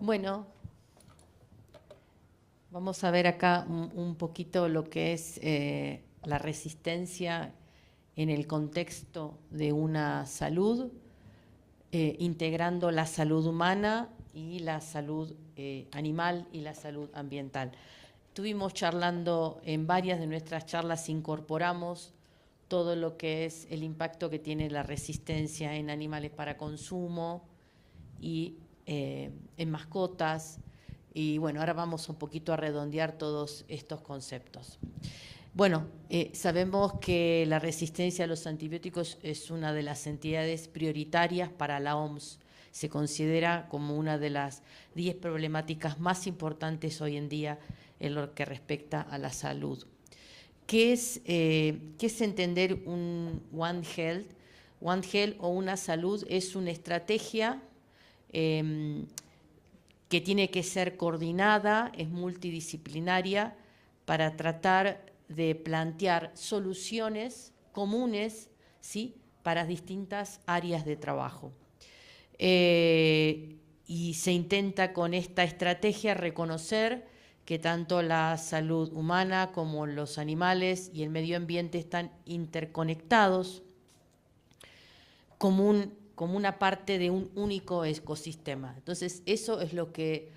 Bueno, vamos a ver acá un poquito lo que es la resistencia en el contexto de una salud, integrando la salud humana y la salud animal y la salud ambiental. Estuvimos charlando en varias de nuestras charlas, incorporamos todo lo que es el impacto que tiene la resistencia en animales para consumo y en mascotas. Y bueno, ahora vamos un poquito a redondear todos estos conceptos. Bueno, sabemos que la resistencia a los antibióticos es una de las entidades prioritarias para la OMS. Se considera como una de las 10 problemáticas más importantes hoy en día en lo que respecta a la salud. ¿Qué es entender un One Health? One Health o una salud es una estrategia que tiene que ser coordinada, es multidisciplinaria para tratar de plantear soluciones comunes, ¿sí?, para distintas áreas de trabajo. Y se intenta con esta estrategia reconocer que tanto la salud humana como los animales y el medio ambiente están interconectados como una parte de un único ecosistema. Entonces, eso es lo que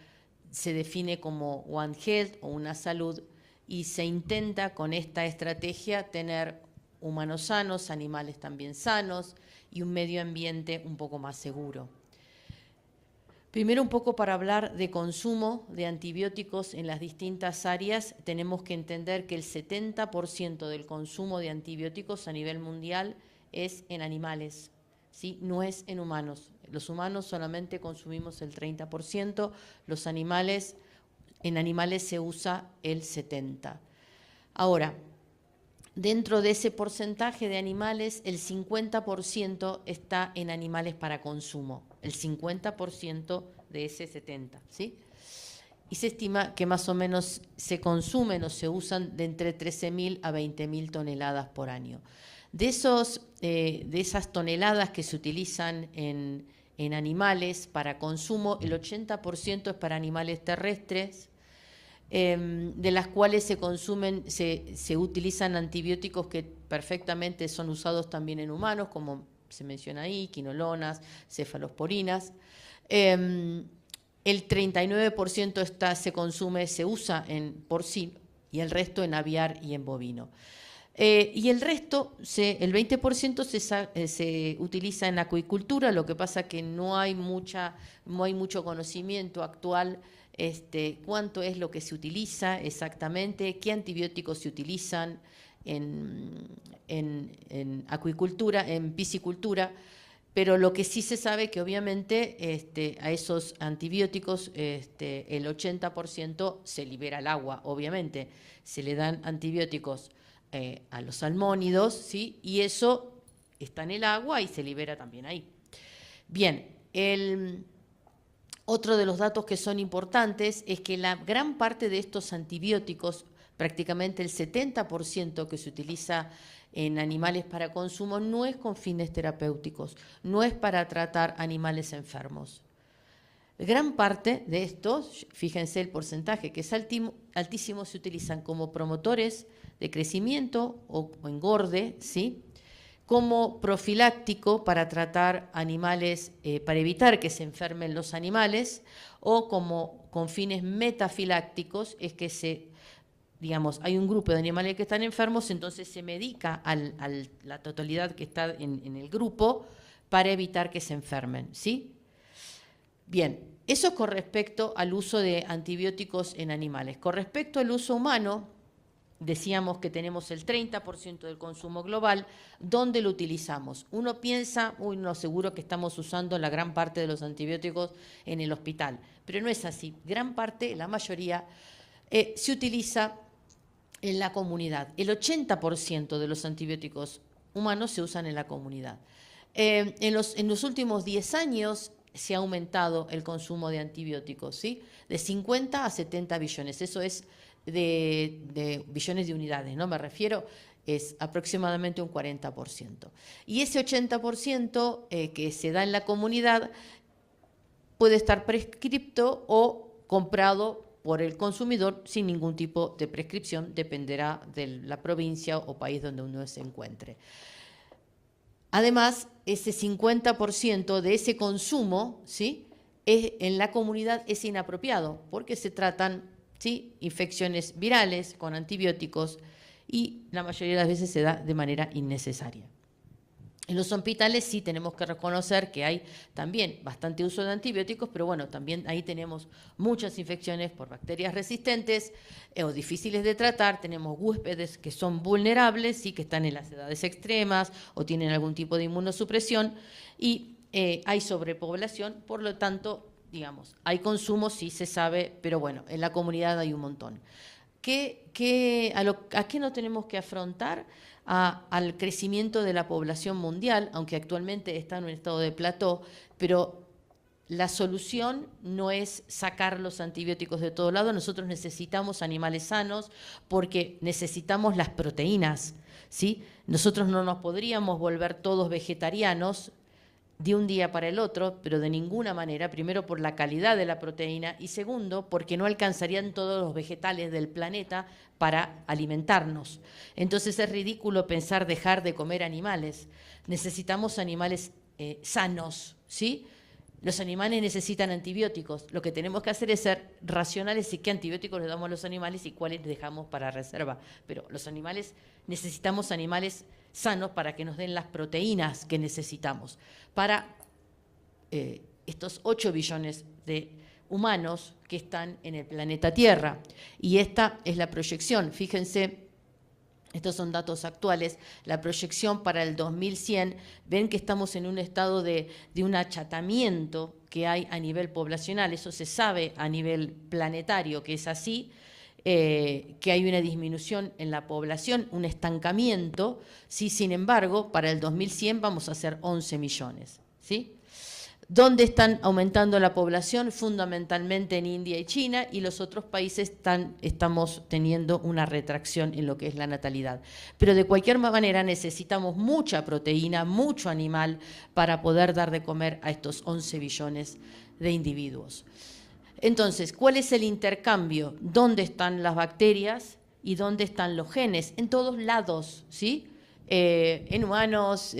se define como One Health o una salud, y se intenta con esta estrategia tener humanos sanos, animales también sanos y un medio ambiente un poco más seguro. Primero, un poco para hablar de consumo de antibióticos en las distintas áreas, tenemos que entender que el 70% del consumo de antibióticos a nivel mundial es en animales, ¿sí? No es en humanos. Los humanos solamente consumimos el 30%, los animales, en animales se usa el 70%. Ahora, dentro de ese porcentaje de animales, el 50% está en animales para consumo, el 50% de ese 70%, ¿sí? Y se estima que más o menos se consumen o se usan de entre 13.000 a 20.000 toneladas por año. De esas toneladas que se utilizan en animales para consumo, el 80% es para animales terrestres, de las cuales se utilizan antibióticos que perfectamente son usados también en humanos, como se menciona ahí, quinolonas, cefalosporinas. El 39% se usa en porcino y el resto en aviar y en bovino. Y el resto, el 20% se utiliza en acuicultura, lo que pasa que no hay mucho conocimiento actual cuánto es lo que se utiliza exactamente, qué antibióticos se utilizan en acuicultura, en piscicultura, pero lo que sí se sabe que obviamente a esos antibióticos el 80% se libera al agua, obviamente, se le dan antibióticos a los salmónidos, ¿sí? Y eso está en el agua y se libera también ahí. Bien, otro de los datos que son importantes es que la gran parte de estos antibióticos, prácticamente el 70% que se utiliza en animales para consumo, no es con fines terapéuticos, no es para tratar animales enfermos. Gran parte de estos, fíjense el porcentaje que es altísimo, se utilizan como promotores de crecimiento o engorde, ¿sí?, como profiláctico para tratar animales, para evitar que se enfermen los animales, o como con fines metafilácticos, es que hay un grupo de animales que están enfermos, entonces se medica a la totalidad que está en el grupo para evitar que se enfermen, ¿sí? Bien, eso con respecto al uso de antibióticos en animales. Con respecto al uso humano, decíamos que tenemos el 30% del consumo global. ¿Dónde lo utilizamos? Uno piensa, no, seguro que estamos usando la gran parte de los antibióticos en el hospital, pero no es así. Gran parte, la mayoría, se utiliza en la comunidad. El 80% de los antibióticos humanos se usan en la comunidad. En los últimos 10 años se ha aumentado el consumo de antibióticos, ¿sí?, de 50 a 70 billones. Eso es de billones de unidades, ¿no? Me refiero, es aproximadamente un 40%. Y ese 80% que se da en la comunidad puede estar prescripto o comprado por el consumidor sin ningún tipo de prescripción, dependerá de la provincia o país donde uno se encuentre. Además, ese 50% de ese consumo, ¿sí?, en la comunidad es inapropiado porque se tratan, ¿sí?, infecciones virales con antibióticos y la mayoría de las veces se da de manera innecesaria. En los hospitales sí tenemos que reconocer que hay también bastante uso de antibióticos, pero bueno, también ahí tenemos muchas infecciones por bacterias resistentes o difíciles de tratar. Tenemos huéspedes que son vulnerables, sí, que están en las edades extremas o tienen algún tipo de inmunosupresión y hay sobrepoblación, por lo tanto, digamos, hay consumo, sí se sabe, pero bueno, en la comunidad hay un montón. ¿A qué no tenemos que afrontar? Al crecimiento de la población mundial, aunque actualmente está en un estado de plató, pero la solución no es sacar los antibióticos de todo lado. Nosotros necesitamos animales sanos porque necesitamos las proteínas, ¿sí? Nosotros no nos podríamos volver todos vegetarianos de un día para el otro, pero de ninguna manera, primero por la calidad de la proteína y segundo porque no alcanzarían todos los vegetales del planeta para alimentarnos. Entonces es ridículo pensar dejar de comer animales. Necesitamos animales sanos, ¿sí? Los animales necesitan antibióticos. Lo que tenemos que hacer es ser racionales y qué antibióticos le damos a los animales y cuáles dejamos para reserva. Pero los animales, necesitamos animales sanos para que nos den las proteínas que necesitamos para estos 8 billones de humanos que están en el planeta Tierra. Y esta es la proyección. Fíjense, estos son datos actuales, la proyección para el 2100, ven que estamos en un estado de un achatamiento que hay a nivel poblacional, eso se sabe a nivel planetario que es así, que hay una disminución en la población, un estancamiento, ¿sí? Sin embargo, para el 2100 vamos a ser 11 millones, ¿sí? ¿Dónde están aumentando la población? Fundamentalmente en India y China, y los otros países estamos teniendo una retracción en lo que es la natalidad. Pero de cualquier manera necesitamos mucha proteína, mucho animal para poder dar de comer a estos 11 billones de individuos. Entonces, ¿cuál es el intercambio? ¿Dónde están las bacterias y dónde están los genes? En todos lados, ¿sí? En humanos,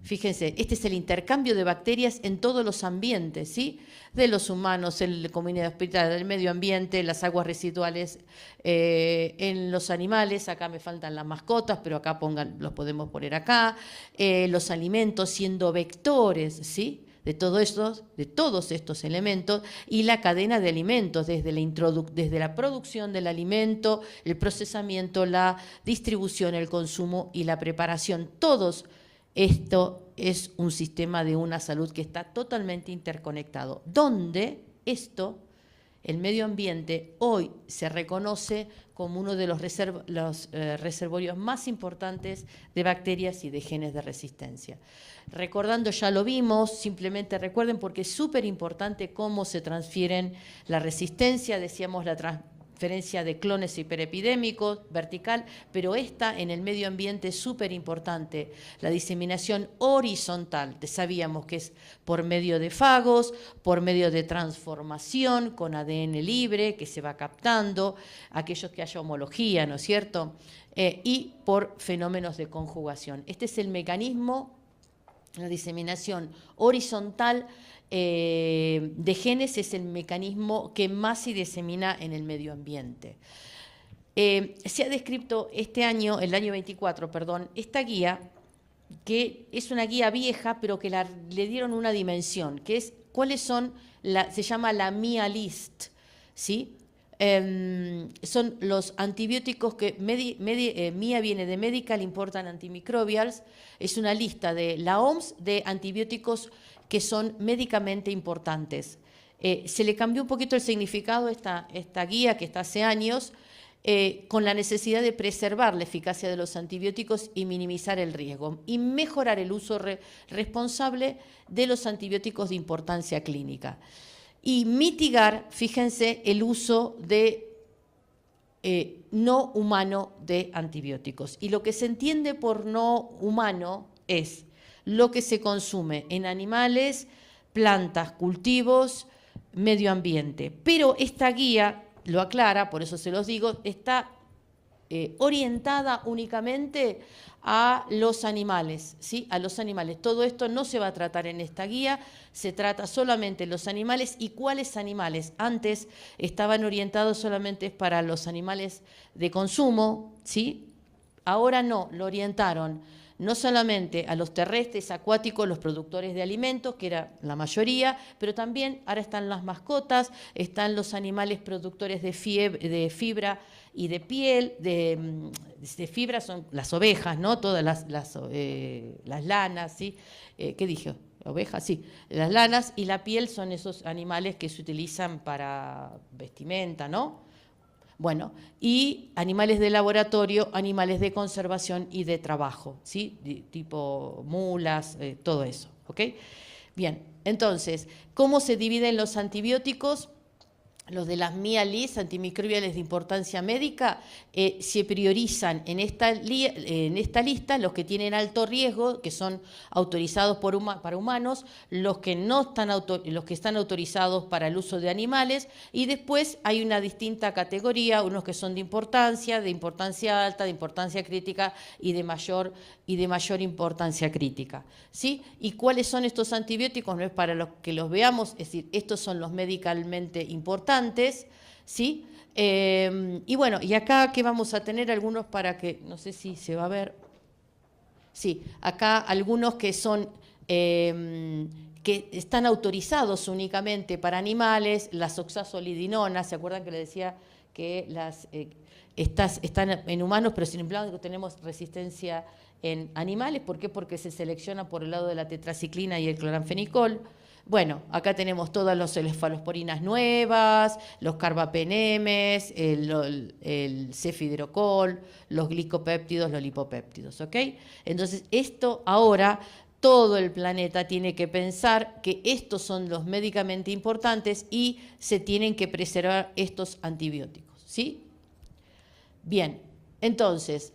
fíjense, este es el intercambio de bacterias en todos los ambientes, ¿sí? De los humanos, en la comunidad hospitalaria, del medio ambiente, las aguas residuales, en los animales, acá me faltan las mascotas, pero acá los podemos poner acá, los alimentos siendo vectores, ¿sí? De todos estos elementos y la cadena de alimentos, desde la producción del alimento, el procesamiento, la distribución, el consumo y la preparación. Todos esto es un sistema de una salud que está totalmente interconectado, donde el medio ambiente, hoy se reconoce como uno de los reservorios más importantes de bacterias y de genes de resistencia. Recordando, ya lo vimos, simplemente recuerden porque es súper importante cómo se transfieren la resistencia, decíamos la transferencia de clones hiperepidémicos, vertical, pero esta en el medio ambiente es súper importante, la diseminación horizontal, sabíamos que es por medio de fagos, por medio de transformación con ADN libre que se va captando, aquellos que haya homología, ¿no es cierto? Y por fenómenos de conjugación. Este es el mecanismo, la diseminación horizontal de genes es el mecanismo que más se disemina en el medio ambiente. Se ha descrito este año, el año 24, perdón, esta guía, que es una guía vieja, pero que le dieron una dimensión, que es cuáles son, se llama la MIA List, ¿sí? Son los antibióticos que MIA viene de Medical Important Antimicrobials, es una lista de la OMS de antibióticos que son médicamente importantes. Se le cambió un poquito el significado a esta guía que está hace años, con la necesidad de preservar la eficacia de los antibióticos y minimizar el riesgo y mejorar el uso responsable de los antibióticos de importancia clínica. Y mitigar, fíjense, el uso de no humano de antibióticos. Y lo que se entiende por no humano es lo que se consume en animales plantas, cultivos, medio ambiente. Pero esta guía lo aclara, por eso se los digo, está orientada únicamente a los animales, ¿sí? A los animales. Todo esto no se va a tratar en esta guía, se trata solamente de los animales. ¿Y cuáles animales? Antes estaban orientados solamente para los animales de consumo, ¿sí? Ahora no, lo orientaron no solamente a los terrestres, acuáticos, los productores de alimentos, que era la mayoría, pero también ahora están las mascotas, están los animales productores de fibra y de piel, de fibra son las ovejas, ¿no? Todas las lanas, ¿sí? ¿Qué dije? Ovejas, sí. Las lanas, y la piel son esos animales que se utilizan para vestimenta, ¿no? Bueno, y animales de laboratorio, animales de conservación y de trabajo, ¿sí? Tipo mulas, todo eso, ¿ok? Bien, entonces, ¿cómo se dividen los antibióticos? Los de las MIALIS, antimicrobiales de importancia médica, se priorizan en esta lista los que tienen alto riesgo, que son autorizados para humanos, los que están autorizados para el uso de animales, y después hay una distinta categoría, unos que son de importancia alta, de importancia crítica y de mayor importancia crítica, ¿sí? ¿Y cuáles son estos antibióticos? No es para los que los veamos, es decir, estos son los médicamente importantes, ¿sí? Y bueno, y acá que vamos a tener algunos para que, no sé si se va a ver, sí, acá algunos que son, que están autorizados únicamente para animales, las oxazolidinonas, ¿se acuerdan que le decía que estas están en humanos, pero sin embargo tenemos resistencia en animales? ¿Por qué? Porque se selecciona por el lado de la tetraciclina y el cloranfenicol. Bueno, acá tenemos todas las cefalosporinas nuevas, los carbapenemes, el cefidrocol, los glicopéptidos, los lipopéptidos, ¿ok? Entonces, esto ahora todo el planeta tiene que pensar que estos son los médicamente importantes y se tienen que preservar estos antibióticos, ¿sí? Bien, entonces,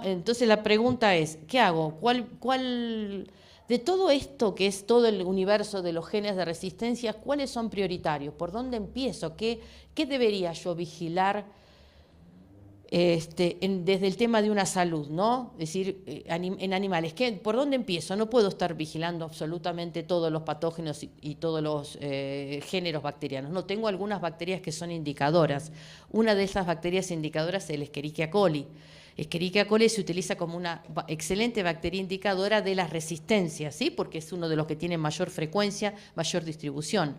entonces la pregunta es, ¿qué hago? ¿Cuál de todo esto que es todo el universo de los genes de resistencia, cuáles son prioritarios? ¿Por dónde empiezo? ¿Qué debería yo vigilar desde el tema de una salud, ¿no? Es decir, en animales. ¿Por dónde empiezo? No puedo estar vigilando absolutamente todos los patógenos y todos los géneros bacterianos. No, tengo algunas bacterias que son indicadoras. Una de esas bacterias indicadoras es el Escherichia coli. Escherichia coli se utiliza como una excelente bacteria indicadora de las resistencias, ¿sí? Porque es uno de los que tiene mayor frecuencia, mayor distribución.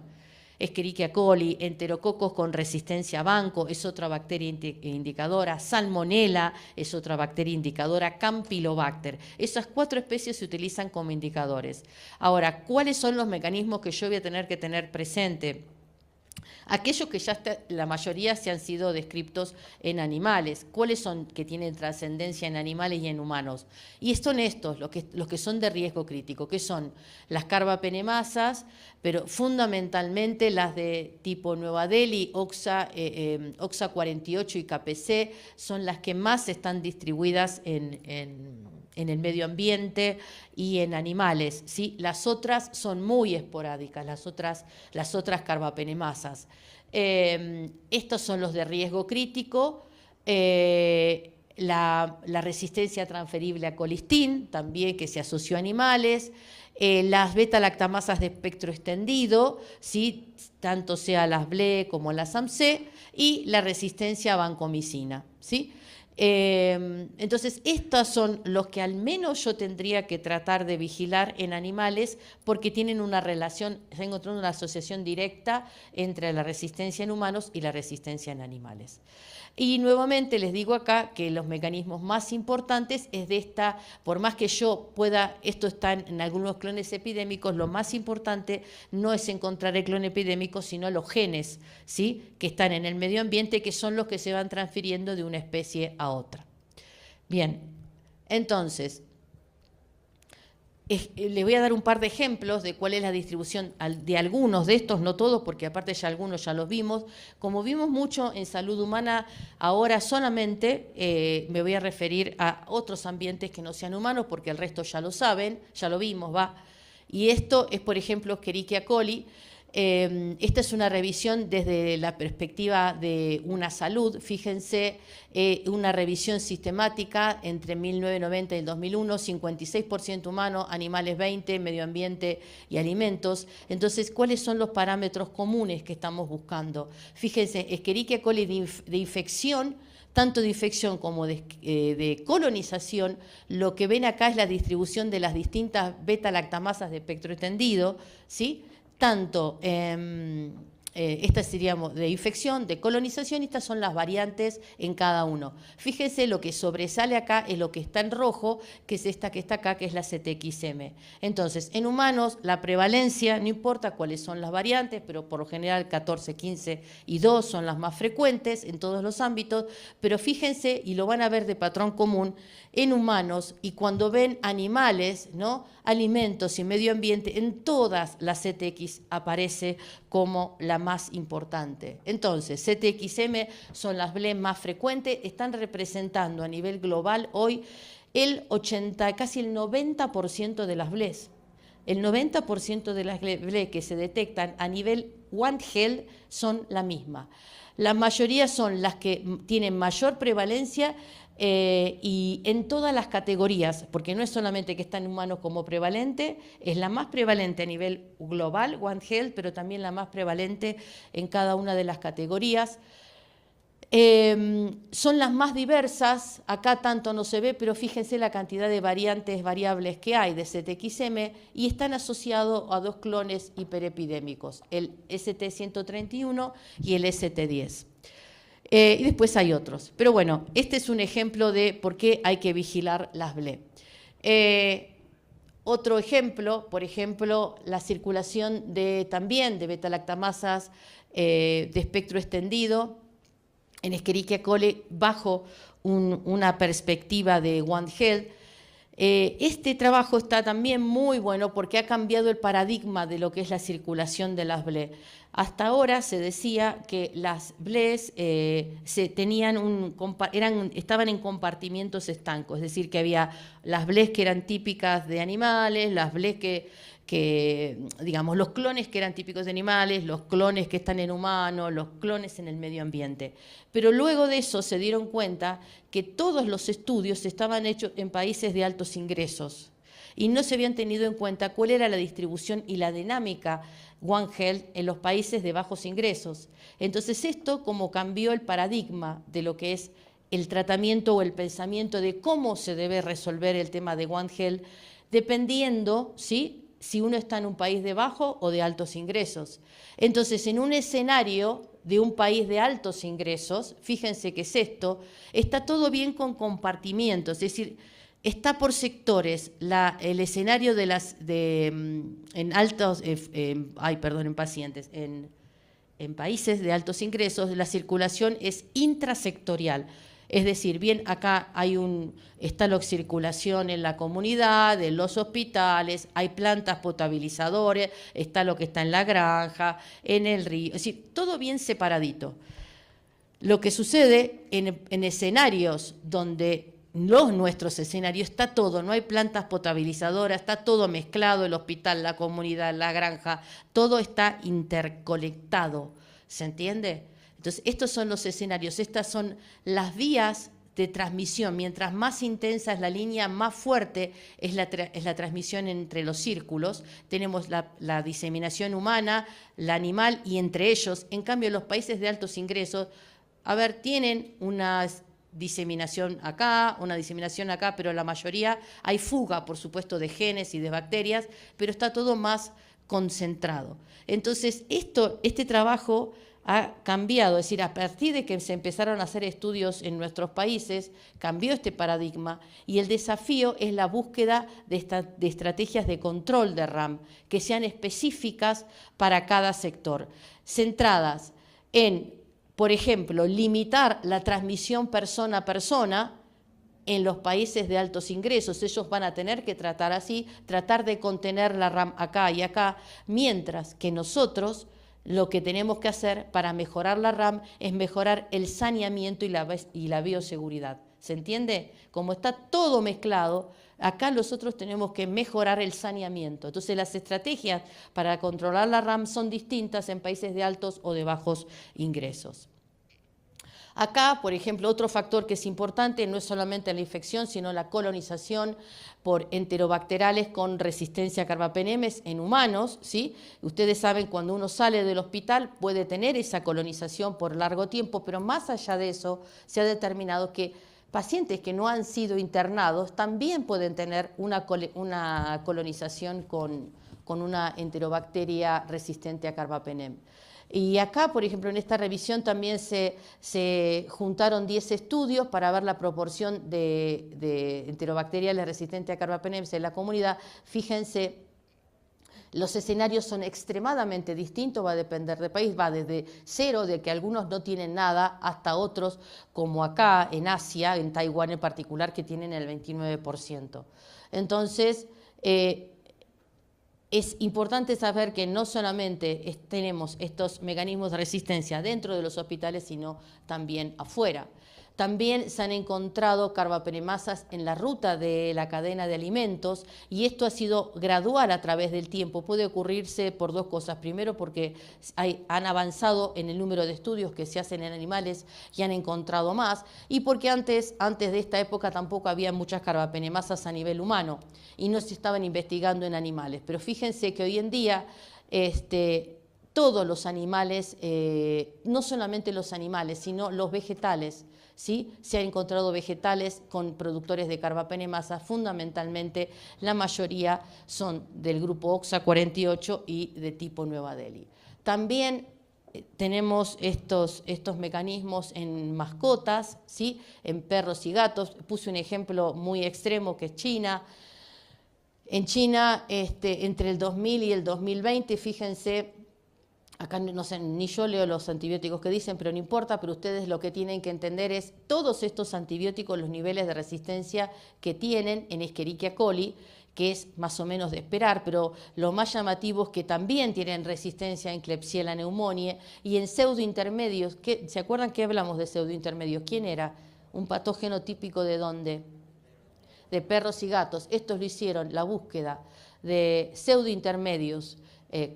Escherichia coli, enterococos con resistencia a banco es otra bacteria indicadora, salmonella es otra bacteria indicadora, campylobacter. Esas 4 especies se utilizan como indicadores. Ahora, ¿cuáles son los mecanismos que yo voy a tener que tener presente? Aquellos que ya la mayoría se han sido descritos en animales. ¿Cuáles son que tienen trascendencia en animales y en humanos? Y son estos, los que son de riesgo crítico, que son las carbapenemasas, pero fundamentalmente las de tipo Nueva Delhi, OXA 48 y KPC, son las que más están distribuidas en el medio ambiente y en animales, ¿sí? Las otras son muy esporádicas, las otras carbapenemasas. Estos son los de riesgo crítico, la resistencia transferible a colistin, también que se asoció a animales, las beta-lactamasas de espectro extendido, ¿sí? Tanto sea las BLE como las AMC, y la resistencia a vancomicina, ¿sí? Entonces, estos son los que al menos yo tendría que tratar de vigilar en animales porque tienen una relación, se ha encontrado una asociación directa entre la resistencia en humanos y la resistencia en animales. Y nuevamente les digo acá que los mecanismos más importantes es de esta, por más que yo pueda, esto está en algunos clones epidémicos, lo más importante no es encontrar el clon epidémico, sino los genes, ¿sí? Que están en el medio ambiente, que son los que se van transfiriendo de una especie a otra. Bien, entonces, les voy a dar un par de ejemplos de cuál es la distribución de algunos de estos, no todos, porque aparte ya algunos ya los vimos. Como vimos mucho en salud humana, ahora solamente me voy a referir a otros ambientes que no sean humanos, porque el resto ya lo saben, ya lo vimos, Y esto es, por ejemplo, Escherichia coli. Esta es una revisión desde la perspectiva de una salud. Fíjense, una revisión sistemática entre 1990 y el 2001, 56% humano, animales 20%, medio ambiente y alimentos. Entonces, ¿cuáles son los parámetros comunes que estamos buscando? Fíjense, Escherichia coli de infección, tanto de infección como de colonización. Lo que ven acá es la distribución de las distintas beta-lactamasas de espectro extendido, ¿sí? Tanto, esta sería de infección, de colonización, y estas son las variantes en cada uno. Fíjense, lo que sobresale acá es lo que está en rojo, que es esta que está acá, que es la CTXM. Entonces, en humanos, la prevalencia, no importa cuáles son las variantes, pero por lo general 14, 15 y 2 son las más frecuentes en todos los ámbitos, pero fíjense, y lo van a ver de patrón común, en humanos, y cuando ven animales, ¿no?, alimentos y medio ambiente, en todas las CTX aparece como la más importante. Entonces, CTXM son las BLE más frecuentes, están representando a nivel global hoy casi el 90% de las BLEs. El 90% de las BLE que se detectan a nivel One Health son la misma. La mayoría son las que tienen mayor prevalencia, y en todas las categorías, porque no es solamente que está en humanos como prevalente, es la más prevalente a nivel global, One Health, pero también la más prevalente en cada una de las categorías. Son las más diversas, acá tanto no se ve, pero fíjense la cantidad de variantes variables que hay de CTXM, y están asociados a dos clones hiperepidémicos, el ST131 y el ST10. Y después hay otros. Pero bueno, este es un ejemplo de por qué hay que vigilar las BLE. Otro ejemplo, por ejemplo, la circulación también de beta-lactamasas de espectro extendido en Escherichia coli bajo una perspectiva de One Health. Este trabajo está también muy bueno porque ha cambiado el paradigma de lo que es la circulación de las BLE. Hasta ahora se decía que las BLEs estaban en compartimientos estancos, es decir, que había las BLEs que eran típicas de animales, las BLEs digamos, los clones que eran típicos de animales, los clones que están en humanos, los clones en el medio ambiente. Pero luego de eso se dieron cuenta que todos los estudios estaban hechos en países de altos ingresos y no se habían tenido en cuenta cuál era la distribución y la dinámica One Health en los países de bajos ingresos. Entonces esto como cambió el paradigma de lo que es el tratamiento o el pensamiento de cómo se debe resolver el tema de One Health, dependiendo, ¿sí?, si uno está en un país de bajo o de altos ingresos. Entonces, en un escenario de un país de altos ingresos, fíjense que es esto, está todo bien con compartimientos, es decir, está por sectores el escenario en pacientes, en países de altos ingresos, la circulación es intrasectorial. Es decir, bien, acá está la circulación en la comunidad, en los hospitales, hay plantas potabilizadoras, está lo que está en la granja, en el río, es decir, todo bien separadito. Lo que sucede en escenarios donde nuestros escenarios está todo, no hay plantas potabilizadoras, está todo mezclado, el hospital, la comunidad, la granja, todo está interconectado, ¿se entiende? Entonces, estos son los escenarios, estas son las vías de transmisión. Mientras más intensa es la línea, más fuerte es la transmisión entre los círculos. Tenemos la diseminación humana, la animal y entre ellos. En cambio, los países de altos ingresos, tienen una diseminación acá, pero la mayoría hay fuga, por supuesto, de genes y de bacterias, pero está todo más concentrado. Entonces, este trabajo ha cambiado, es decir, a partir de que se empezaron a hacer estudios en nuestros países, cambió este paradigma y el desafío es la búsqueda de estrategias de control de RAM que sean específicas para cada sector, centradas en, por ejemplo, limitar la transmisión persona a persona. En los países de altos ingresos ellos van a tener que tratar de contener la RAM acá y acá, mientras que nosotros lo que tenemos que hacer para mejorar la RAM es mejorar el saneamiento y la bioseguridad. ¿Se entiende? Como está todo mezclado, Acá nosotros tenemos que mejorar el saneamiento. Entonces las estrategias para controlar la RAM son distintas en países de altos o de bajos ingresos. Acá, por ejemplo, otro factor que es importante no es solamente la infección, sino la colonización por enterobacteriales con resistencia a carbapenemes en humanos, ¿sí? Ustedes saben, cuando uno sale del hospital puede tener esa colonización por largo tiempo, pero más allá de eso se ha determinado que pacientes que no han sido internados también pueden tener una colonización con una enterobacteria resistente a carbapenem. Y acá, por ejemplo, en esta revisión también se juntaron 10 estudios para ver la proporción de enterobacteriales resistentes a carbapenems en la comunidad. Fíjense, los escenarios son extremadamente distintos, va a depender del país, va desde cero, de que algunos no tienen nada, hasta otros, como acá en Asia, en Taiwán en particular, que tienen el 29%. Entonces, es importante saber que no solamente tenemos estos mecanismos de resistencia dentro de los hospitales, sino también afuera. También se han encontrado carbapenemasas en la ruta de la cadena de alimentos y esto ha sido gradual a través del tiempo. Puede ocurrirse por dos cosas. Primero, porque han avanzado en el número de estudios que se hacen en animales y han encontrado más. Y porque antes de esta época tampoco había muchas carbapenemasas a nivel humano y no se estaban investigando en animales. Pero fíjense que hoy en día todos los animales, no solamente los animales, sino los vegetales, ¿sí? Se han encontrado vegetales con productores de carbapenemasa, fundamentalmente la mayoría son del grupo OXA48 y de tipo Nueva Delhi. También tenemos estos mecanismos en mascotas, ¿sí? En perros y gatos. Puse un ejemplo muy extremo que es China. En China, entre el 2000 y el 2020, fíjense, acá no sé, ni yo leo los antibióticos que dicen, pero no importa, pero ustedes lo que tienen que entender es todos estos antibióticos, los niveles de resistencia que tienen en Escherichia coli, que es más o menos de esperar, pero lo más llamativo es que también tienen resistencia en Klebsiella pneumoniae y en pseudointermedios. ¿Se acuerdan que hablamos de pseudointermedios? ¿Quién era? ¿Un patógeno típico de dónde? De perros y gatos. Estos lo hicieron, la búsqueda de pseudointermedios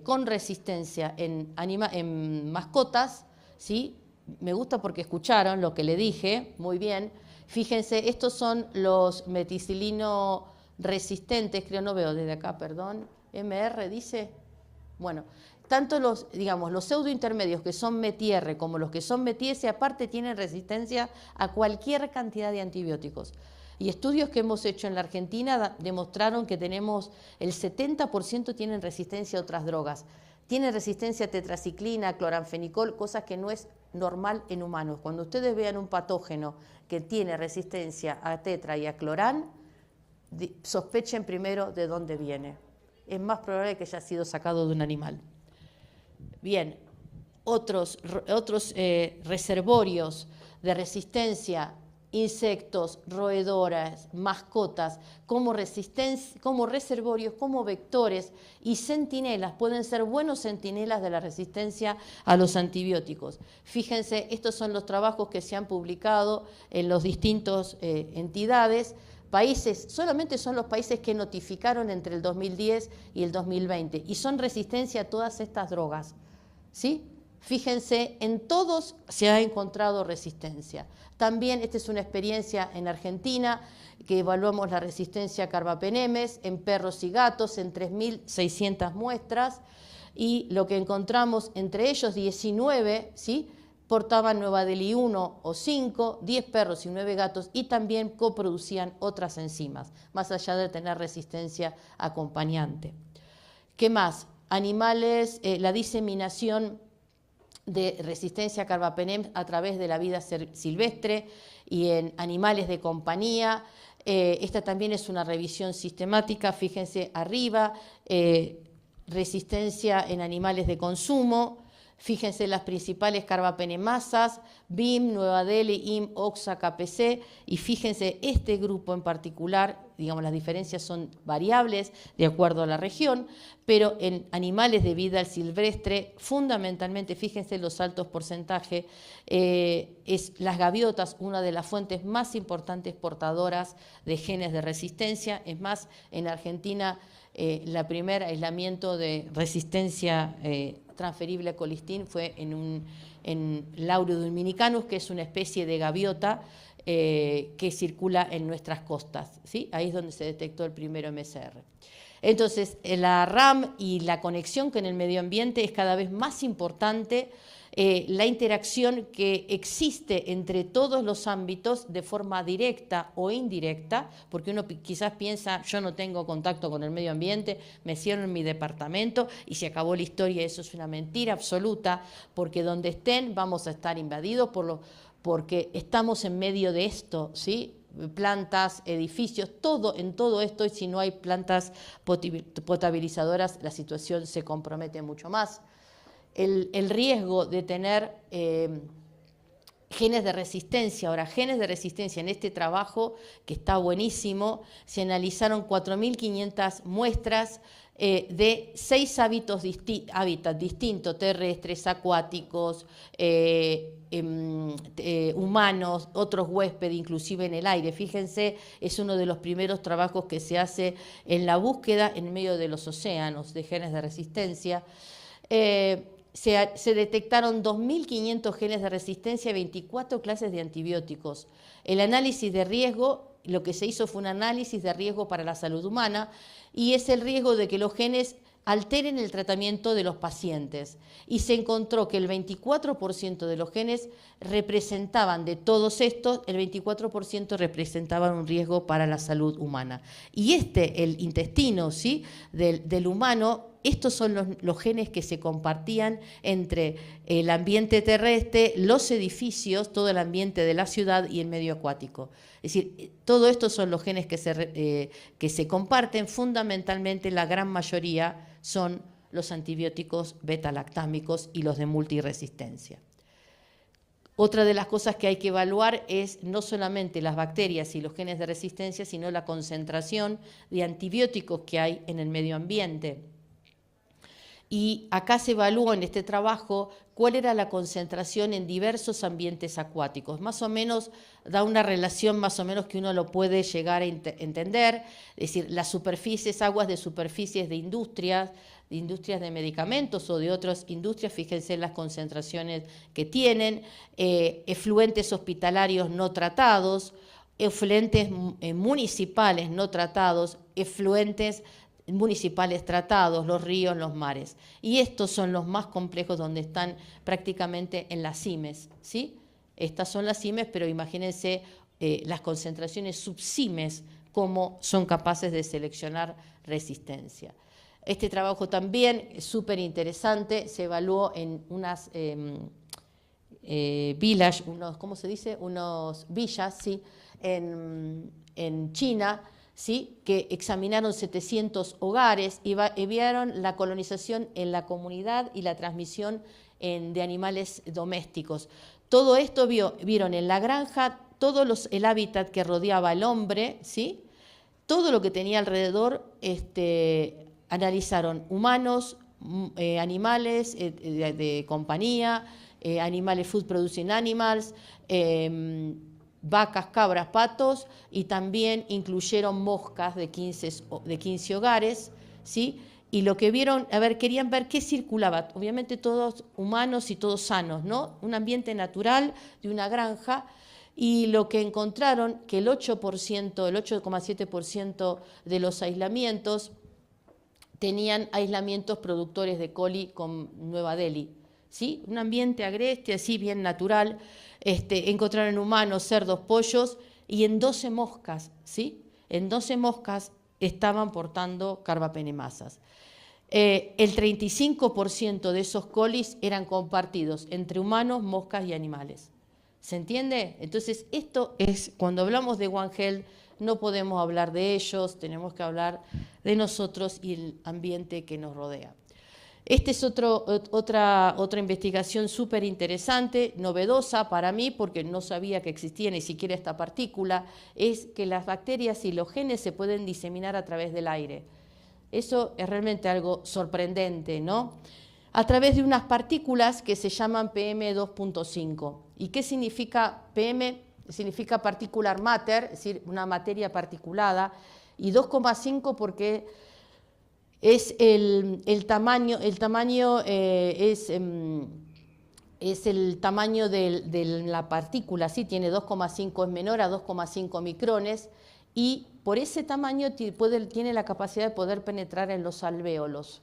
con resistencia en mascotas, ¿sí? Me gusta porque escucharon lo que le dije, muy bien. Fíjense, estos son los meticilino resistentes, creo, no veo desde acá, perdón, MR dice, bueno, tanto los pseudointermedios que son METIR como los que son METIS, aparte tienen resistencia a cualquier cantidad de antibióticos. Y estudios que hemos hecho en la Argentina demostraron que tenemos el 70% tienen resistencia a otras drogas. Tienen resistencia a tetraciclina, cloranfenicol, cosas que no es normal en humanos. Cuando ustedes vean un patógeno que tiene resistencia a tetra y a cloran, sospechen primero de dónde viene. Es más probable que haya sido sacado de un animal. Bien, otros reservorios de resistencia, insectos, roedoras, mascotas, como reservorios, como vectores y centinelas, pueden ser buenos centinelas de la resistencia a los antibióticos. Fíjense, estos son los trabajos que se han publicado en los distintos entidades. Países, solamente son los países que notificaron entre el 2010 y el 2020 y son resistencia a todas estas drogas, ¿sí? Fíjense, en todos se ha encontrado resistencia. También esta es una experiencia en Argentina, que evaluamos la resistencia a carbapenemes en perros y gatos en 3.600 muestras y lo que encontramos entre ellos 19, ¿sí? Portaban Nueva Delhi 1 o 5, 10 perros y 9 gatos y también coproducían otras enzimas, más allá de tener resistencia acompañante. ¿Qué más? Animales, la diseminación de resistencia a carbapenem a través de la vida silvestre y en animales de compañía. Esta también es una revisión sistemática, fíjense arriba, resistencia en animales de consumo, fíjense las principales carbapenemasas, BIM, Nueva Delhi, IM, OXA, KPC, y fíjense este grupo en particular, digamos, las diferencias son variables de acuerdo a la región, pero en animales de vida silvestre, fundamentalmente, fíjense los altos porcentajes, es las gaviotas, una de las fuentes más importantes portadoras de genes de resistencia. Es más, en Argentina, la primera aislamiento de resistencia transferible a colistin fue en Laureus dominicanus, que es una especie de gaviota que circula en nuestras costas, ¿sí? Ahí es donde se detectó el primero MSR. Entonces, la RAM y la conexión con el medio ambiente es cada vez más importante, la interacción que existe entre todos los ámbitos de forma directa o indirecta, porque uno quizás piensa, yo no tengo contacto con el medio ambiente, me cierro en mi departamento y se acabó la historia. Eso es una mentira absoluta, porque donde estén vamos a estar invadidos porque estamos en medio de esto, ¿sí? Plantas, edificios, en todo esto, y si no hay plantas potabilizadoras, la situación se compromete mucho más. El riesgo de tener genes de resistencia. Ahora, genes de resistencia, en este trabajo, que está buenísimo, se analizaron 4.500 muestras de 6 hábitats distintos, terrestres, acuáticos, humanos, otros huéspedes, inclusive en el aire. Fíjense, es uno de los primeros trabajos que se hace en la búsqueda en medio de los océanos de genes de resistencia. Se detectaron 2.500 genes de resistencia y 24 clases de antibióticos. El análisis de riesgo, lo que se hizo fue un análisis de riesgo para la salud humana, y es el riesgo de que los genes alteren el tratamiento de los pacientes. Y se encontró que el 24% de los genes representaban, de todos estos, el 24% representaban un riesgo para la salud humana. Y el intestino, ¿sí?, del humano, estos son los genes que se compartían entre el ambiente terrestre, los edificios, todo el ambiente de la ciudad y el medio acuático. Es decir, todos estos son los genes que se comparten. Fundamentalmente, la gran mayoría son los antibióticos beta-lactámicos y los de multiresistencia. Otra de las cosas que hay que evaluar es no solamente las bacterias y los genes de resistencia, sino la concentración de antibióticos que hay en el medio ambiente. Y acá se evaluó en este trabajo cuál era la concentración en diversos ambientes acuáticos. Más o menos da una relación más o menos que uno lo puede llegar a entender. Es decir, las superficies, aguas de superficies de industrias de medicamentos o de otras industrias, fíjense en las concentraciones que tienen, efluentes hospitalarios no tratados, efluentes municipales no tratados, efluentes municipales tratados, los ríos, los mares. Y estos son los más complejos, donde están prácticamente en las cimes, ¿sí? Estas son las cimes, pero imagínense las concentraciones subcimes, cómo son capaces de seleccionar resistencia. Este trabajo también es súper interesante, se evaluó en unas villas, ¿cómo se dice? Unos villas, ¿sí?, en China, ¿sí?, que examinaron 700 hogares y vieron la colonización en la comunidad y la transmisión de animales domésticos. Todo esto vieron en la granja el hábitat que rodeaba al hombre, ¿sí?, todo lo que tenía alrededor. Analizaron humanos, animales de compañía, animales food producing animals, vacas, cabras, patos, y también incluyeron moscas de 15 hogares, ¿sí? Y lo que vieron, querían ver qué circulaba. Obviamente todos humanos y todos sanos, ¿no? Un ambiente natural de una granja. Y lo que encontraron, que el 8,7% de los aislamientos tenían aislamientos productores de coli con Nueva Delhi, ¿sí? Un ambiente agreste, así bien natural. Encontraron humanos, cerdos, pollos, y en 12 moscas, ¿sí? En 12 moscas estaban portando carbapenemasas. El 35% de esos colis eran compartidos entre humanos, moscas y animales. ¿Se entiende? Entonces, esto es, cuando hablamos de One Health, no podemos hablar de ellos, tenemos que hablar de nosotros y el ambiente que nos rodea. Esta es otra investigación súper interesante, novedosa para mí, porque no sabía que existía ni siquiera esta partícula, es que las bacterias y los genes se pueden diseminar a través del aire. Eso es realmente algo sorprendente, ¿no? A través de unas partículas que se llaman PM2.5. ¿Y qué significa PM? Significa particular matter, es decir, una materia particulada, y 2,5 porque es el tamaño es el tamaño de la partícula, ¿sí? Tiene 2,5, es menor a 2,5 micrones, y por ese tamaño tiene la capacidad de poder penetrar en los alvéolos.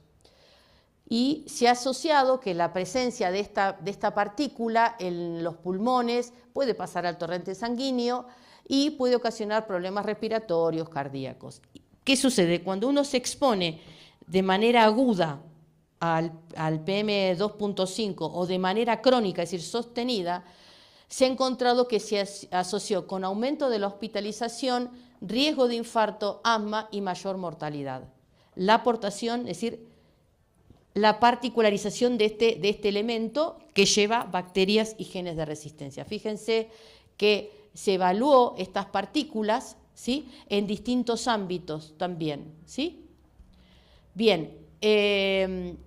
Y se ha asociado que la presencia de esta partícula en los pulmones puede pasar al torrente sanguíneo y puede ocasionar problemas respiratorios, cardíacos. ¿Qué sucede? Cuando uno se expone de manera aguda al PM2.5 o de manera crónica, es decir, sostenida, se ha encontrado que se asoció con aumento de la hospitalización, riesgo de infarto, asma y mayor mortalidad. La aportación, es decir, la particularización de este elemento que lleva bacterias y genes de resistencia. Fíjense que se evaluó estas partículas, ¿sí?, en distintos ámbitos también, ¿sí? Bien, el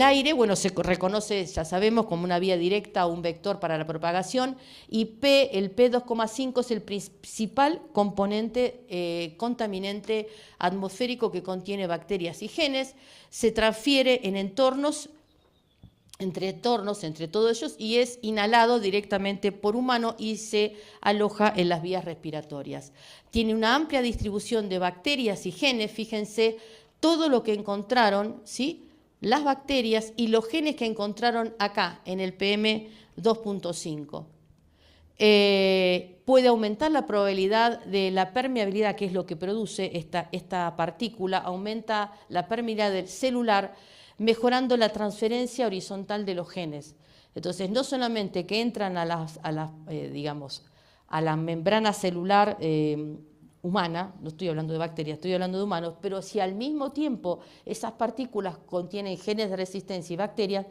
aire, bueno, se reconoce, ya sabemos, como una vía directa o un vector para la propagación, y el P2,5 es el principal componente contaminante atmosférico que contiene bacterias y genes, se transfiere en entornos, entre todos ellos, y es inhalado directamente por humano y se aloja en las vías respiratorias. Tiene una amplia distribución de bacterias y genes, fíjense todo lo que encontraron, ¿sí?, las bacterias y los genes que encontraron acá en el PM2.5. Puede aumentar la probabilidad de la permeabilidad, que es lo que produce esta partícula, aumenta la permeabilidad celular, mejorando la transferencia horizontal de los genes. Entonces, no solamente que entran a la membrana celular humana, no estoy hablando de bacterias, estoy hablando de humanos, pero si al mismo tiempo esas partículas contienen genes de resistencia y bacterias,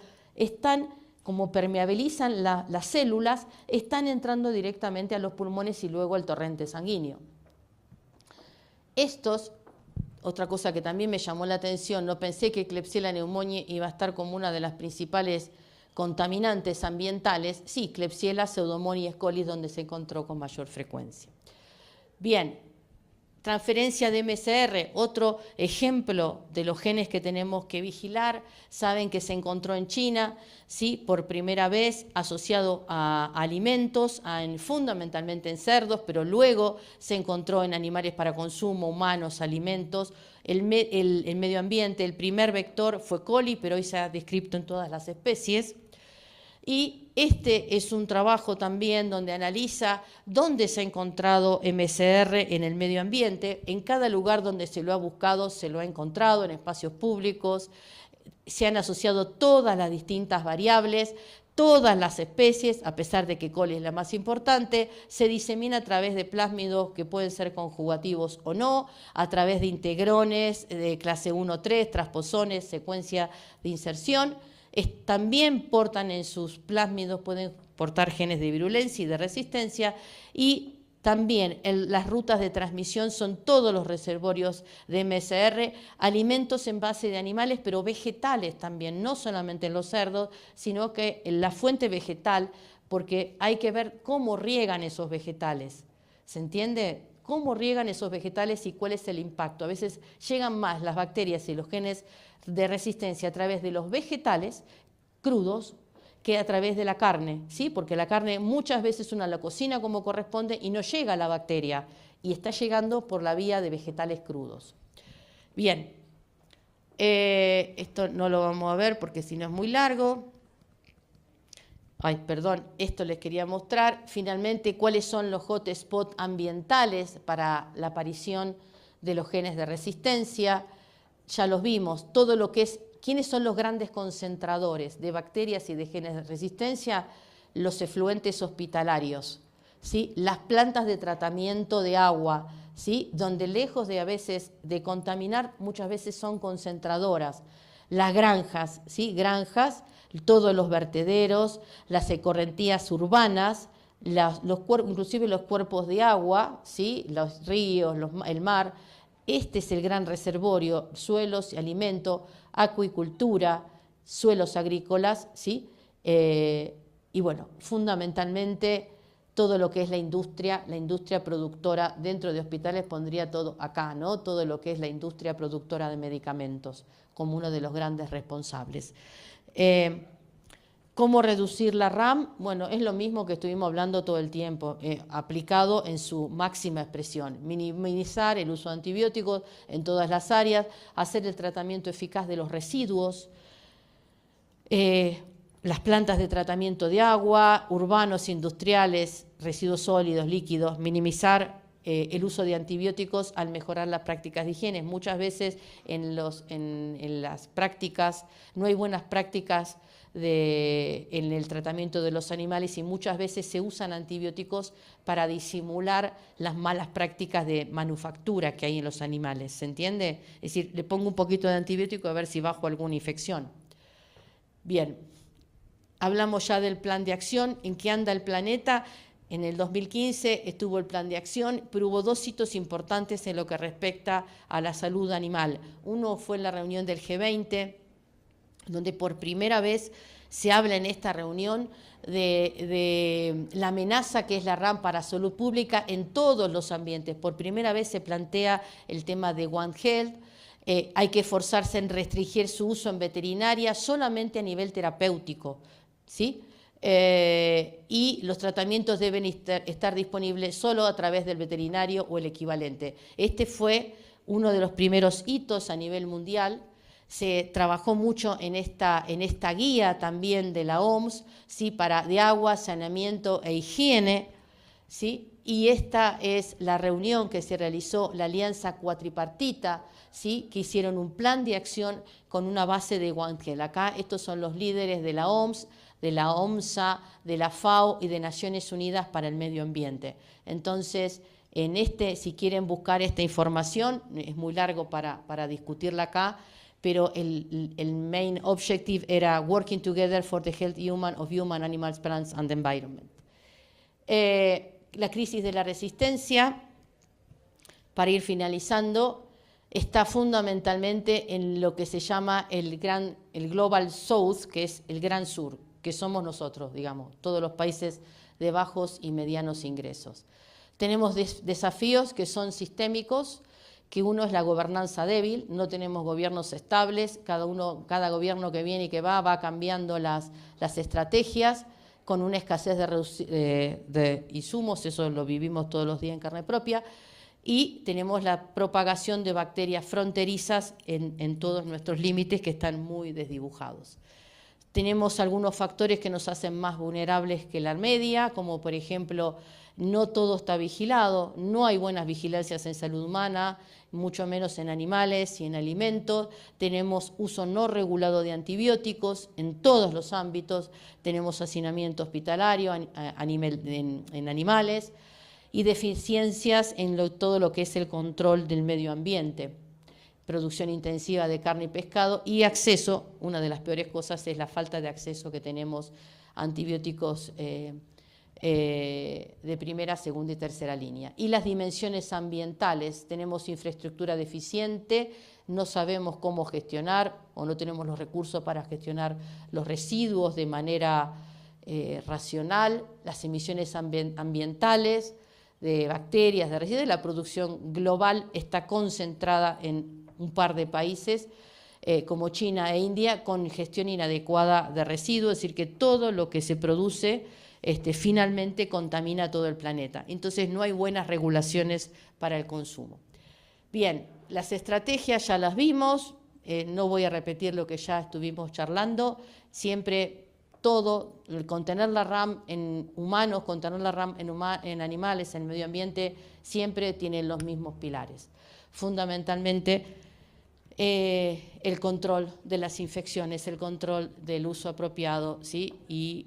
como permeabilizan las células, están entrando directamente a los pulmones y luego al torrente sanguíneo. Otra cosa que también me llamó la atención, no pensé que Klebsiella pneumoniae iba a estar como una de las principales contaminantes ambientales. Sí, Klebsiella, Pseudomonas y E. coli, donde se encontró con mayor frecuencia. Bien, transferencia de MSR, otro ejemplo de los genes que tenemos que vigilar. Saben que se encontró en China, ¿sí?, por primera vez asociado a alimentos, fundamentalmente en cerdos, pero luego se encontró en animales para consumo, humanos, alimentos. El medio ambiente, el primer vector fue coli, pero hoy se ha descrito en todas las especies. Y este es un trabajo también donde analiza dónde se ha encontrado MSR en el medio ambiente. En cada lugar donde se lo ha buscado, se lo ha encontrado, en espacios públicos. Se han asociado todas las distintas variables, todas las especies, a pesar de que coli es la más importante, se disemina a través de plásmidos que pueden ser conjugativos o no, a través de integrones de clase 1-3, transposones, secuencia de inserción. También portan en sus plásmidos, pueden portar genes de virulencia y de resistencia, y también las rutas de transmisión son todos los reservorios de MSR, alimentos en base de animales, pero vegetales también, no solamente en los cerdos, sino que en la fuente vegetal, porque hay que ver cómo riegan esos vegetales. ¿Se entiende? Cómo riegan esos vegetales y cuál es el impacto. A veces llegan más las bacterias y los genes de resistencia a través de los vegetales crudos que a través de la carne, ¿sí? Porque la carne muchas veces uno la cocina como corresponde y no llega a la bacteria, y está llegando por la vía de vegetales crudos. Bien, esto no lo vamos a ver porque si no es muy largo. Esto les quería mostrar. Finalmente, cuáles son los hotspots ambientales para la aparición de los genes de resistencia. Ya los vimos, todo lo que es, ¿quiénes son los grandes concentradores de bacterias y de genes de resistencia? Los efluentes hospitalarios, ¿sí? Las plantas de tratamiento de agua, ¿sí?, donde lejos de a veces de contaminar, muchas veces son concentradoras. Las granjas, ¿sí? Granjas, todos los vertederos, las ecorrentías urbanas, inclusive los cuerpos de agua, ¿sí? Los ríos, el mar. Este es el gran reservorio, suelos y alimento, acuicultura, suelos agrícolas, ¿sí? Y bueno, fundamentalmente todo lo que es la industria productora dentro de hospitales pondría todo acá, ¿no? Todo lo que es la industria productora de medicamentos como uno de los grandes responsables. ¿Cómo reducir la RAM? Bueno, es lo mismo que estuvimos hablando todo el tiempo, aplicado en su máxima expresión. Minimizar el uso de antibióticos en todas las áreas, hacer el tratamiento eficaz de los residuos, las plantas de tratamiento de agua, urbanos, industriales, residuos sólidos, líquidos, minimizar el uso de antibióticos al mejorar las prácticas de higiene. Muchas veces en las prácticas, no hay buenas prácticas en el tratamiento de los animales y muchas veces se usan antibióticos para disimular las malas prácticas de manufactura que hay en los animales, ¿se entiende? Es decir, le pongo un poquito de antibiótico a ver si bajo alguna infección. Bien, hablamos ya del plan de acción, en qué anda el planeta. En el 2015 estuvo el plan de acción, pero hubo dos hitos importantes en lo que respecta a la salud animal. Uno fue en la reunión del G20, donde por primera vez se habla en esta reunión de la amenaza que es la RAM para salud pública en todos los ambientes. Por primera vez se plantea el tema de One Health. Hay que esforzarse en restringir su uso en veterinaria solamente a nivel terapéutico, ¿sí? Y los tratamientos deben estar disponibles solo a través del veterinario o el equivalente. Este fue uno de los primeros hitos a nivel mundial. Se trabajó mucho en esta guía también de la OMS, ¿sí? De agua, saneamiento e higiene, ¿sí? Y esta es la reunión que se realizó, la alianza cuatripartita, ¿sí? Que hicieron un plan de acción con una base de One Health. Acá estos son los líderes de la OMS, de la OMSA, de la FAO y de Naciones Unidas para el Medio Ambiente. Entonces, si quieren buscar esta información, es muy largo para discutirla acá, pero el main objective era working together for the health of human, animals, plants and environment. La crisis de la resistencia, para ir finalizando, está fundamentalmente en lo que se llama el Global South, que es el Gran Sur, que somos nosotros, digamos, todos los países de bajos y medianos ingresos. Tenemos desafíos que son sistémicos, que uno es la gobernanza débil, no tenemos gobiernos estables, cada gobierno que viene y que va cambiando las estrategias, con una escasez de insumos, eso lo vivimos todos los días en carne propia, y tenemos la propagación de bacterias fronterizas en todos nuestros límites que están muy desdibujados. Tenemos algunos factores que nos hacen más vulnerables que la media, como por ejemplo, no todo está vigilado, no hay buenas vigilancias en salud humana, mucho menos en animales y en alimentos, tenemos uso no regulado de antibióticos en todos los ámbitos, tenemos hacinamiento hospitalario en animales y deficiencias en todo lo que es el control del medio ambiente, producción intensiva de carne y pescado y acceso, una de las peores cosas es la falta de acceso que tenemos a antibióticos de primera, segunda y tercera línea. Y las dimensiones ambientales, tenemos infraestructura deficiente, no sabemos cómo gestionar o no tenemos los recursos para gestionar los residuos de manera racional, las emisiones ambientales de bacterias, de residuos, la producción global está concentrada en un par de países como China e India con gestión inadecuada de residuos, es decir, que todo lo que se produce finalmente contamina todo el planeta. Entonces no hay buenas regulaciones para el consumo. Bien, las estrategias ya las vimos, no voy a repetir lo que ya estuvimos charlando, siempre todo, el contener la RAM en humanos, contener la RAM en animales, en el medio ambiente, siempre tienen los mismos pilares. Fundamentalmente, el control de las infecciones, el control del uso apropiado, ¿sí? Y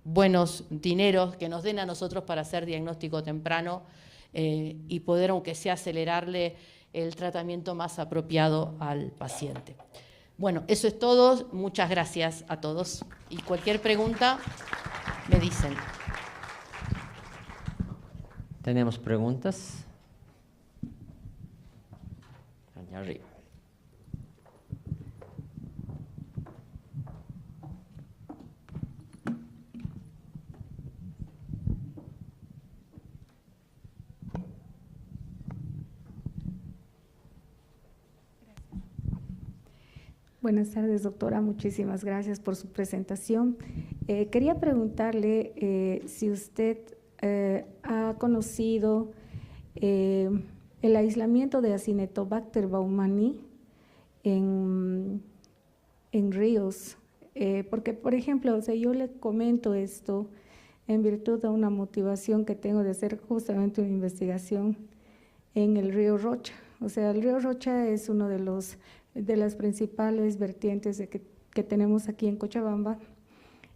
buenos dineros que nos den a nosotros para hacer diagnóstico temprano y poder, aunque sea, acelerarle el tratamiento más apropiado al paciente. Bueno, eso es todo. Muchas gracias a todos. Y cualquier pregunta me dicen. ¿Tenemos preguntas? Allá arriba. Buenas tardes, doctora. Muchísimas gracias por su presentación. Quería preguntarle si usted ha conocido el aislamiento de Acinetobacter baumannii en ríos, porque, por ejemplo, o sea, yo le comento esto en virtud de una motivación que tengo de hacer justamente una investigación en el río Rocha. O sea, el río Rocha es uno de las principales vertientes que tenemos aquí en Cochabamba,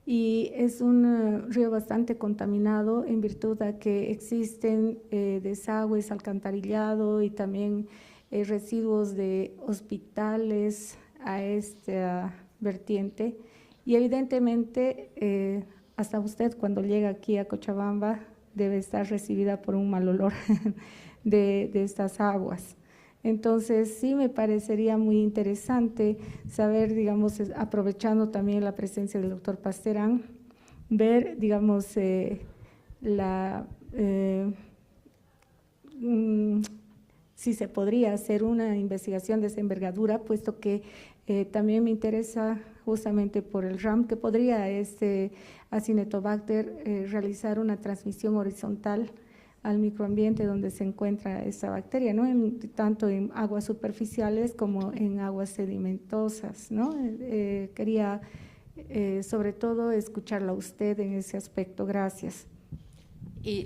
y es un río bastante contaminado en virtud de que existen desagües, alcantarillado y también residuos de hospitales a esta vertiente. Y evidentemente hasta usted cuando llega aquí a Cochabamba debe estar recibida por un mal olor de estas aguas. Entonces, sí me parecería muy interesante saber, digamos, aprovechando también la presencia del doctor Pasterán, ver, digamos, si se podría hacer una investigación de esa envergadura, puesto que también me interesa justamente por el RAM, que podría Acinetobacter realizar una transmisión horizontal al microambiente donde se encuentra esta bacteria, ¿no? Tanto en aguas superficiales como en aguas sedimentosas, ¿no? Quería sobre todo escucharla a usted en ese aspecto. Gracias.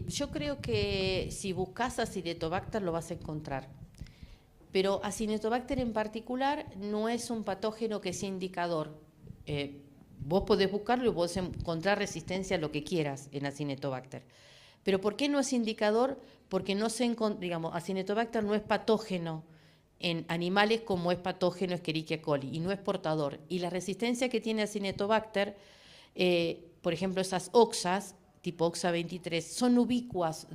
Yo creo que si buscas Acinetobacter lo vas a encontrar, pero Acinetobacter en particular no es un patógeno que sea indicador. Vos podés buscarlo y podés encontrar resistencia a lo que quieras en Acinetobacter. ¿Pero por qué no es indicador? Porque no se digamos, Acinetobacter no es patógeno en animales como es patógeno Escherichia coli y no es portador. Y la resistencia que tiene Acinetobacter, por ejemplo, esas oxas, tipo oxa 23, son ubicuas,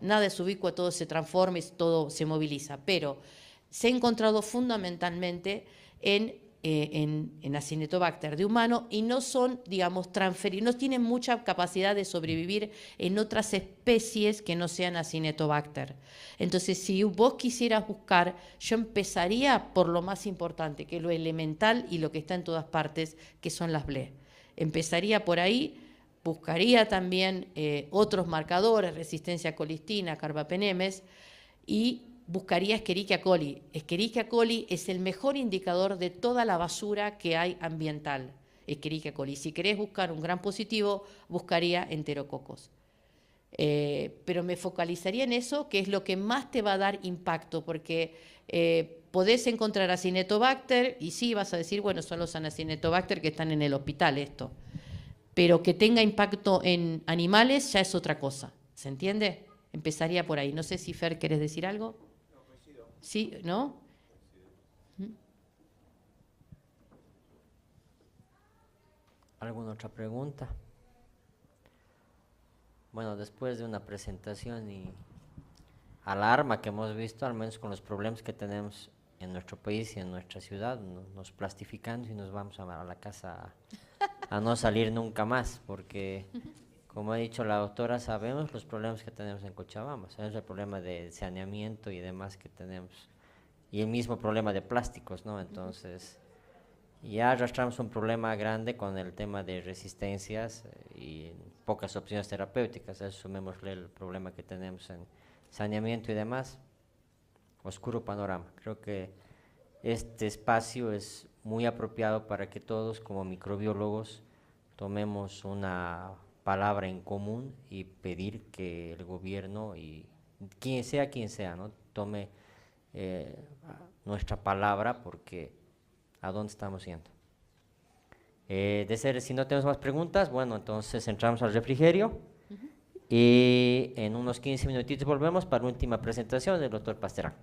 nada es ubicuo, todo se transforma y todo se moviliza, pero se ha encontrado fundamentalmente en Acinetobacter de humano y no son, digamos, no tienen mucha capacidad de sobrevivir en otras especies que no sean Acinetobacter. Entonces, si vos quisieras buscar, yo empezaría por lo más importante, que es lo elemental y lo que está en todas partes, que son las BLE. Empezaría por ahí, buscaría también otros marcadores, resistencia a colistina, carbapenemes, y buscaría Escherichia coli. Escherichia coli es el mejor indicador de toda la basura que hay ambiental. Escherichia coli. Si querés buscar un gran positivo, buscaría enterococos. Pero me focalizaría en eso, que es lo que más te va a dar impacto, porque podés encontrar Acinetobacter y sí, vas a decir, bueno, son los Acinetobacter que están en el hospital esto. Pero que tenga impacto en animales ya es otra cosa. ¿Se entiende? Empezaría por ahí. No sé si Fer, ¿querés decir algo? Sí, ¿no? ¿Alguna otra pregunta? Bueno, después de una presentación y alarma que hemos visto, al menos con los problemas que tenemos en nuestro país y en nuestra ciudad, nos plastificamos y nos vamos a la casa a no salir nunca más, porque, como ha dicho la doctora, sabemos los problemas que tenemos en Cochabamba, sabemos el problema de saneamiento y demás que tenemos, y el mismo problema de plásticos, ¿no? Entonces, ya arrastramos un problema grande con el tema de resistencias y pocas opciones terapéuticas. A eso sumémosle el problema que tenemos en saneamiento y demás, oscuro panorama. Creo que este espacio es muy apropiado para que todos como microbiólogos tomemos una palabra en común y pedir que el gobierno y quien sea, ¿no?, tome nuestra palabra, porque ¿a dónde estamos yendo? Si no tenemos más preguntas, bueno, entonces entramos al refrigerio y en unos 15 minutitos volvemos para la última presentación del doctor Pasterán.